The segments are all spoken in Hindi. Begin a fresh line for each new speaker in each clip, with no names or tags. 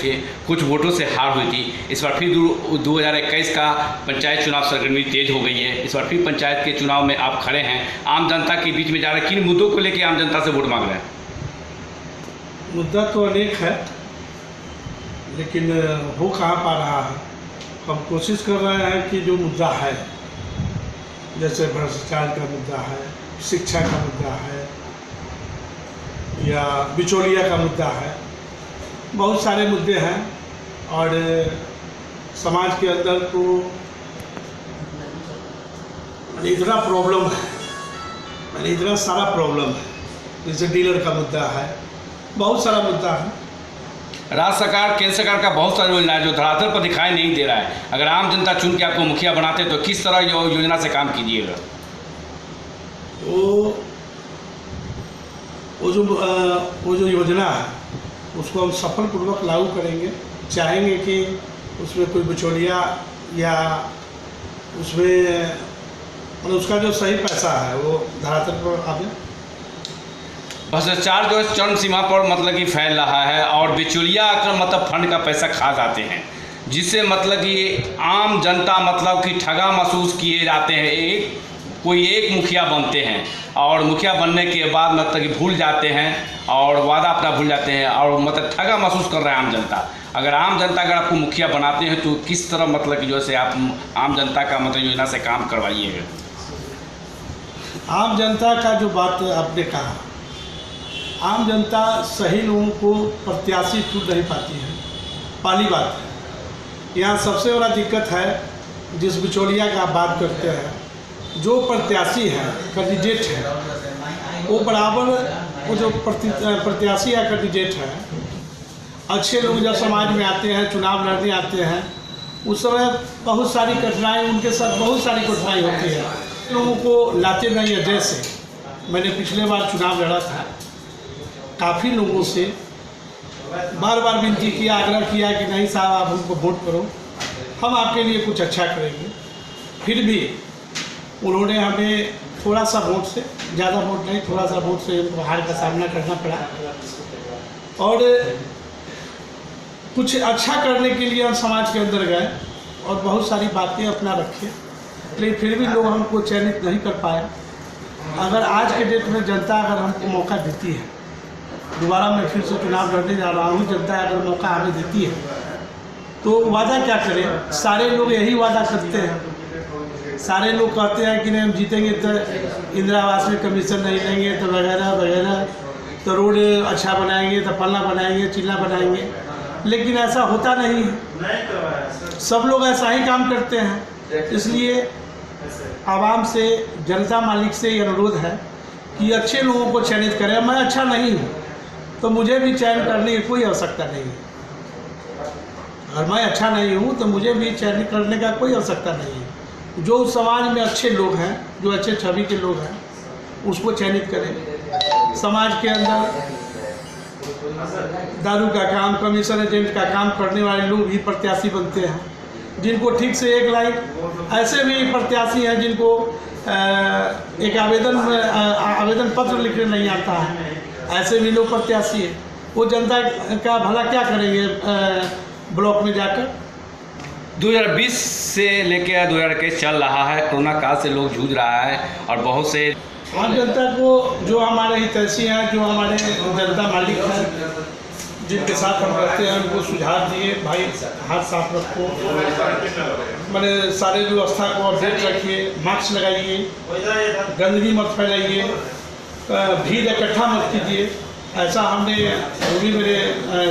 थे, कुछ वोटों से हार हुई थी। इस बार फिर 2021 का पंचायत चुनाव सरगर्मी तेज हो गई है। इस बार फिर पंचायत के चुनाव में आप खड़े हैं, आम जनता के बीच में जा रहे हैं। किन मुद्दों को लेकर आम जनता से वोट मांग रहे हैं?
मुद्दा तो अनेक है, लेकिन हो कहाँ पा रहा है। हम कोशिश कर रहे हैं कि जो मुद्दा है, जैसे भ्रष्टाचार का मुद्दा है, शिक्षा का मुद्दा है, या बिचौलिया का मुद्दा है, बहुत सारे मुद्दे हैं। और समाज के अंदर तो इतना प्रॉब्लम है, इतना सारा प्रॉब्लम है। जैसे डीलर का मुद्दा है, बहुत सारा मुद्दा है।
राज्य सरकार, केंद्र सरकार का बहुत सारी योजना है जो धरातल पर दिखाई नहीं दे रहा है। अगर आम जनता चुन के आपको मुखिया बनाते तो किस तरह योजना से काम कीजिएगा?
वो जो योजना है उसको हम सफलपूर्वक लागू करेंगे। चाहेंगे कि उसमें कोई बिचौलिया या उसमें मतलब उसका जो सही पैसा है वो धरातल पर आवे।
भ्रष्टाचार जो है चरम सीमा पर मतलब कि फैल रहा है और बिचौलिया का मतलब फंड का पैसा खा जाते हैं, जिससे मतलब कि आम जनता मतलब कि ठगा महसूस किए जाते हैं। कोई एक मुखिया बनते हैं और मुखिया बनने के बाद मतलब कि भूल जाते हैं और वादा अपना भूल जाते हैं और मतलब ठगा महसूस कर रहा है आम जनता। अगर आम जनता अगर आपको मुखिया बनाते हैं तो किस तरह मतलब कि जो है आप आम जनता का मतलब योजना से काम करवाइएगा?
आम जनता का जो बात आपने कहा, आम जनता सही लोगों को प्रत्याशी चुन नहीं पाती है। पहली बात है, यहाँ सबसे बड़ा दिक्कत है जिस बिचौलिया का आप बात करते हैं, जो प्रत्याशी है, कैंडिडेट है, वो बराबर वो जो प्रत्याशी या कैंडिडेट है, अच्छे लोग जब समाज में आते हैं, चुनाव लड़ने आते हैं, उस समय बहुत सारी कठिनाई, उनके साथ बहुत सारी कठिनाई होती है। लोगों को लाते नहीं है। जैसे मैंने पिछले बार चुनाव लड़ा था, काफ़ी लोगों से बार बार विनती किया, आग्रह किया कि नहीं साहब आप हमको वोट करो, हम आपके लिए कुछ अच्छा करेंगे। फिर भी उन्होंने हमें थोड़ा सा वोट से, ज़्यादा वोट नहीं, थोड़ा सा वोट से उनको हार का सामना करना पड़ा। और कुछ अच्छा करने के लिए हम समाज के अंदर गए और बहुत सारी बातें अपना रखे, लेकिन फिर भी लोग हमको चयनित नहीं कर पाए। अगर आज के डेट में जनता अगर हमको मौका देती है, दोबारा मैं फिर से चुनाव लड़ने जा रहा हूँ, जनता अगर मौका हमें देती है तो वादा क्या करें? सारे लोग यही वादा करते हैं, सारे लोग कहते हैं कि नहीं हम जीतेंगे तो इंदिरा आवास में कमीशन नहीं लेंगे, तो वगैरह वगैरह, तो रोड अच्छा बनाएंगे, तो फलना बनाएंगे, चिल्ला बनाएंगे। लेकिन ऐसा होता नहीं है। सब लोग ऐसा ही काम करते हैं। इसलिए आवाम से, जनता मालिक से ये अनुरोध है कि अच्छे लोगों को चयनित करें। मैं अच्छा नहीं हूँ तो मुझे भी चयन करने की कोई आवश्यकता नहीं है। अगर मैं अच्छा नहीं हूँ तो मुझे भी चयन करने का कोई आवश्यकता नहीं है। जो समाज में अच्छे लोग हैं, जो अच्छे छवि के लोग हैं, उसको चयनित करें। समाज के अंदर दारू का काम, कमीशन एजेंट का काम करने वाले लोग भी प्रत्याशी बनते हैं, जिनको ठीक से एक लाइन। ऐसे भी प्रत्याशी हैं जिनको एक आवेदन पत्र लिखने नहीं आता है, ऐसे भी लोग प्रत्याशी हैं। वो जनता का भला क्या करेंगे ब्लॉक में जाकर?
2020 से लेकर 2021 चल रहा है, कोरोना काल से लोग जूझ रहा है और बहुत से
आम जनता को, जो हमारे हितैषी हैं, जो हमारे जनता मालिक हैं, जिनके साथ हम रहते हैं, उनको सुझाव दिए, भाई हाथ साफ रखो, मैंने सारे व्यवस्था को अपडेट रखिए, मास्क लगाइए, गंदगी मत फैलाइए, भीड़ इकट्ठा मत कीजिए। ऐसा हमने, जो भी मेरे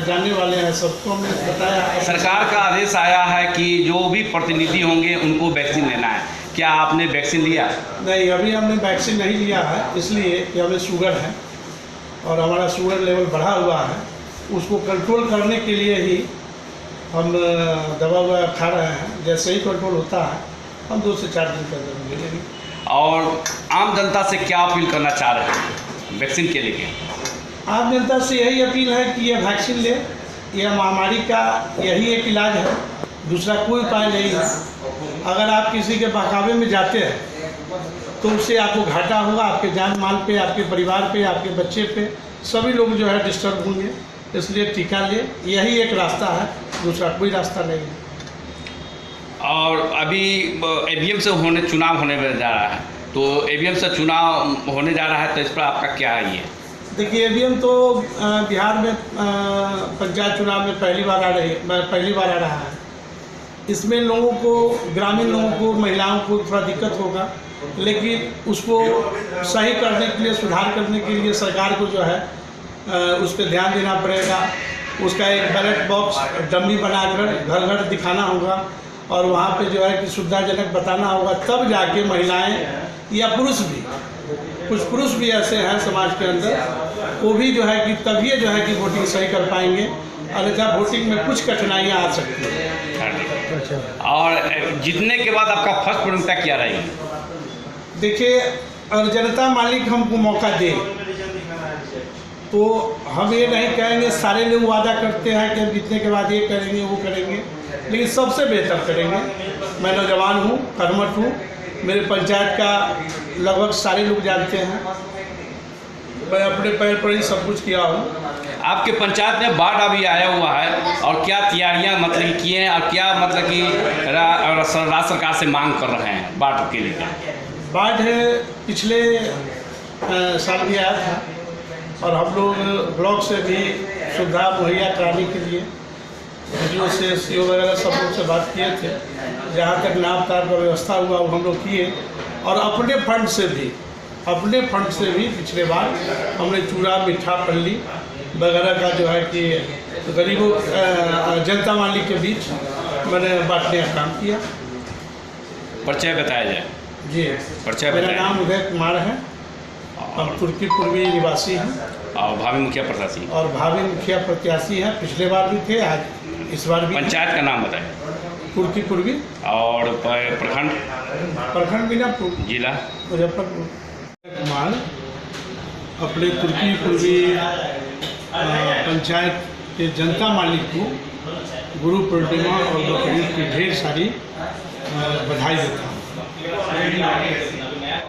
जानने वाले हैं सबको हमने बताया।
सरकार का आदेश आया है कि जो भी प्रतिनिधि होंगे उनको वैक्सीन लेना है। क्या आपने वैक्सीन लिया?
नहीं, अभी हमने वैक्सीन नहीं लिया है, इसलिए कि हमें शुगर है और हमारा शुगर लेवल बढ़ा हुआ है। उसको कंट्रोल करने के लिए ही हम दवा खा रहे हैं। जैसे ही कंट्रोल होता है हम 2 से 4 दिन के अंदर ले लेंगे।
और आम जनता से क्या अपील करना चाह रहे हैं वैक्सीन के लिए?
आम जनता से यही अपील है कि ये वैक्सीन ले। यह महामारी का यही एक इलाज है, दूसरा कोई उपाय नहीं है। अगर आप किसी के बहकावे में जाते हैं तो उससे आपको घाटा होगा, आपके जान माल पे, आपके परिवार पे, आपके बच्चे पे, सभी लोग जो है डिस्टर्ब होंगे। इसलिए टीका ले, यही एक रास्ता है, दूसरा कोई रास्ता नहीं है।
और अभी ईवीएम से चुनाव होने जा रहा है, तो ईवीएम से चुनाव होने जा रहा है, तो इस पर आपका क्या है ये?
देखिए, ईवीएम तो बिहार में पंचायत चुनाव में पहली बार आ रहा है। इसमें लोगों को, ग्रामीण लोगों को, महिलाओं को थोड़ा दिक्कत होगा, लेकिन उसको सही करने के लिए, सुधार करने के लिए सरकार को जो है उस पर ध्यान देना पड़ेगा। उसका एक बैलेट बॉक्स डमी बनाकर घर घर दिखाना होगा और वहाँ पे जो है कि सुविधाजनक बताना होगा, तब जाके महिलाएं या पुरुष भी, कुछ पुरुष भी ऐसे हैं समाज के अंदर, वो भी जो है कि तभी जो है कि वोटिंग सही कर पाएंगे, अन्यथा वोटिंग में कुछ कठिनाइयाँ आ सकती हैं।
और जीतने के बाद आपका फर्स्ट प्राथमिकता क्या रहेगी?
देखिए, अगर जनता मालिक हमको मौका दे तो हम ये नहीं कहेंगे, सारे लोग वादा करते हैं कि हम जीतने के बाद ये करेंगे वो करेंगे, लेकिन सबसे बेहतर करेंगे। मैं नौजवान हूँ, कर्मठ हूँ, मेरे पंचायत का लगभग सारे लोग जानते हैं, मैं अपने पैर पर ही सब कुछ किया हूँ।
आपके पंचायत में बाढ़ अभी आया हुआ है, और क्या तैयारियां मतलब किए हैं, और क्या मतलब कि राज्य सरकार से मांग कर रहे हैं बाढ़ के लिए?
बाढ़ पिछले साल भी आया था और हम लोग ब्लॉक से भी सुविधा मुहैया कराने के लिए वीडियो से सीओ वगैरह सब लोग से बात किए थे। जहाँ तक नाव तार का व्यवस्था हुआ वो हम लोग किए, और अपने फंड से भी पिछले बार हमने चूड़ा, मीठा, पल्ली वगैरह का जो है कि गरीबों, जनता मालिक के बीच मैंने बांटने का काम किया।
परिचय बताया जाए
जी,
परिचय
मेरा
बताया।
नाम उदय कुमार है, हम तुर्की पूर्वी निवासी हैं
और भावी मुखिया प्रत्याशी हैं। पिछले बार भी थे, आज इस बार भी। पंचायत का नाम बताएं।
तुर्की पूर्वी।
और प्रखंड
मीनापुर,
जिला
मुजफ्फरपुर। कुमार अपने तुर्की पूर्वी पंचायत के जनता मालिक को गुरु पूर्णिमा और बकरीद की ढेर सारी बधाई देता हूँ।